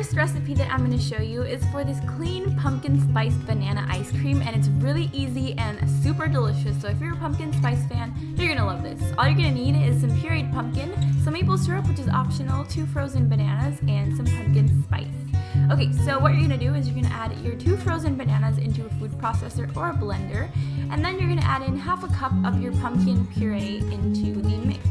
first recipe that I'm going to show you is for this clean pumpkin spice banana ice cream, and it's really easy and super delicious. So if you're a pumpkin spice fan, you're going to love this. All you're going to need is some pureed pumpkin, some maple syrup, which is optional, 2 frozen bananas, and some pumpkin spice. Okay, so what you're going to do is you're going to add your 2 frozen bananas into a food processor or a blender, and then you're going to add in half a cup of your pumpkin puree into the mix.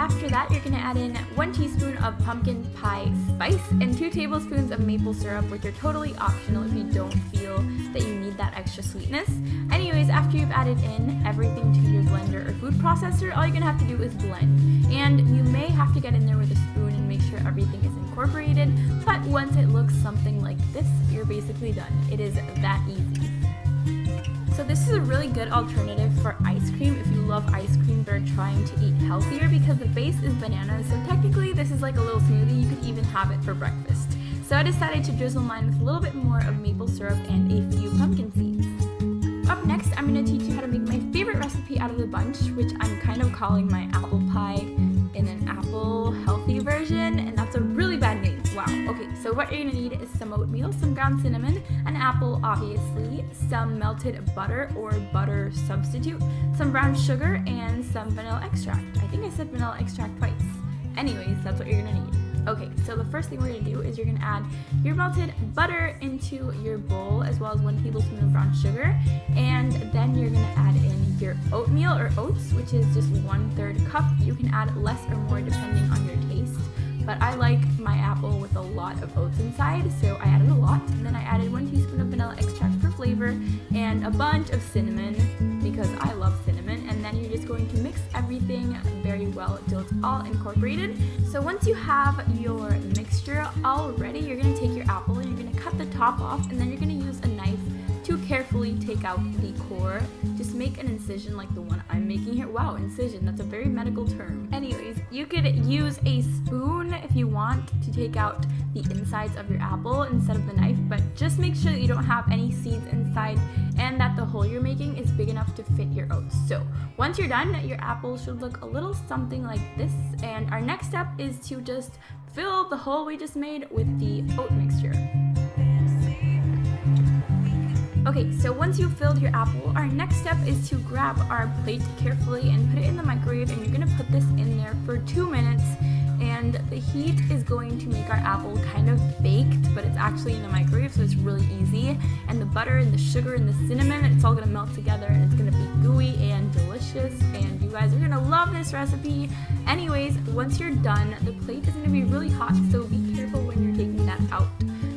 After that, you're going to add in 1 teaspoon of pumpkin pie spice and 2 tablespoons of maple syrup, which are totally optional if you don't feel that you need that extra sweetness. Anyways, after you've added in everything to your blender or food processor, all you're going to have to do is blend. And you may have to get in there with a spoon and make sure everything is incorporated, but once it looks something like this, you're basically done. It is that easy. So this is a really good alternative for ice cream if you love ice cream but are trying to eat healthier, because the base is bananas, so technically this is like a little smoothie. You could even have it for breakfast. So I decided to drizzle mine with a little bit more of maple syrup and a few pumpkin seeds. Up next, I'm going to teach you how to make my favorite recipe out of the bunch, which I'm kind of calling my apple pie in an apple healthy version, and that's a really bad name. Wow. Okay, so what you're going to need is some oatmeal, some ground cinnamon, an apple obviously, some melted butter or butter substitute, some brown sugar, and some vanilla extract. I think I said vanilla extract twice. Anyways, that's what you're going to need. Okay, so the first thing we're going to do is you're going to add your melted butter into your bowl, as well as 1 tablespoon of brown sugar, and then you're going to add in your oatmeal or oats, which is just 1/3 cup. You can add less or more depending on your taste, but I like my apple with a lot of oats inside, so I added a lot. And then I added 1 teaspoon of vanilla extract for flavor and a bunch of cinnamon because I love cinnamon. And then you're just going to mix everything very well until it's all incorporated. So once you have your mixture all ready, you're going to take your apple and you're going to cut the top off, and then you're going to use a knife to carefully take out the core. Just make an incision like the one I'm making here. Wow, incision, that's a very medical term. Anyways, you could use a spoon if you want to take out the insides of your apple instead of the knife, but just make sure that you don't have any seeds inside and that the hole you're making is big enough to fit your oats. So once you're done, your apple should look a little something like this, and our next step is to just fill the hole we just made with the oat mixture. Okay, so once you've filled your apple, our next step is to grab our plate carefully and put it in the microwave, and you're going to put this in there for 2 minutes, and the heat is going to make our apple kind of baked, but it's actually in the microwave, so it's really easy. And the butter and the sugar and the cinnamon, it's all going to melt together, and it's going to be gooey and delicious, and you guys are going to love this recipe. Anyways, once you're done, the plate is going to be really hot, so be careful when you're taking that out.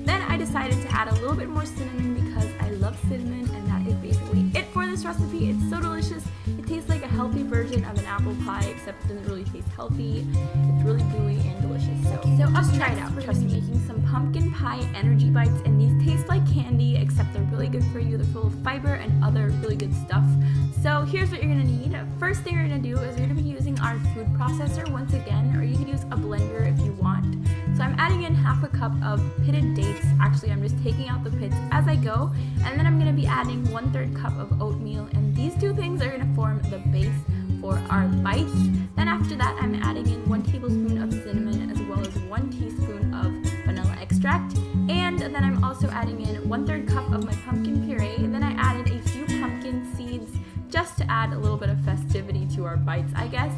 Then I decided to add a little bit more cinnamon because I love cinnamon, and that is basically it for this recipe. It's so delicious. It tastes like a healthy version of an apple pie, except it doesn't really taste healthy. It's really gooey and delicious. So just try it out. Trust me. Making some pumpkin pie energy bites, and these taste like candy, except they're really good for you. They're full of fiber and other really good stuff. So here's what you're gonna need. First thing you're gonna do is you're gonna be using our food processor once again, or you can use a blender if you want. So I'm adding in half a cup of pitted dates. Actually, I'm just taking out the pits as I go, and then I'm going to be adding 1/3 cup of oatmeal, and these 2 things are going to form the base for our bites. Then after that, I'm adding in 1 tablespoon of cinnamon, as well as 1 teaspoon of vanilla extract, and then I'm also adding in 1/3 cup of my pumpkin puree, and then I added a few pumpkin seeds just to add a little bit of festivity to our bites, I guess.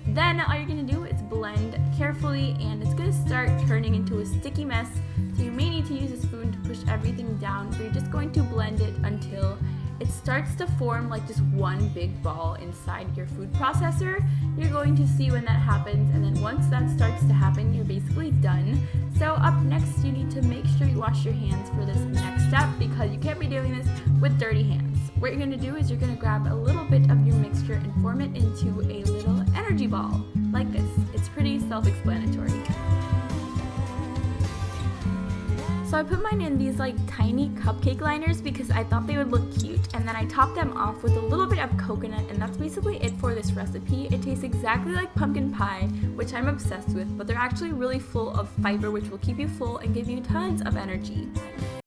Then all you're going to do is blend carefully, and it's going to start turning into a sticky mess, so you may need to use a spoon to push everything down, but you're just going to blend it until it starts to form like just one big ball inside your food processor. You're going to see when that happens, and then once that starts to happen, you're basically done. So up next, you need to make sure you wash your hands for this next step, because you can't be doing this with dirty hands. What you're going to do is you're going to grab a little bit of your mixture and form it into a little energy ball, like this. It's pretty self-explanatory. So I put mine in these like tiny cupcake liners because I thought they would look cute, and then I topped them off with a little bit of coconut, and that's basically it for this recipe. It tastes exactly like pumpkin pie, which I'm obsessed with, but they're actually really full of fiber, which will keep you full and give you tons of energy.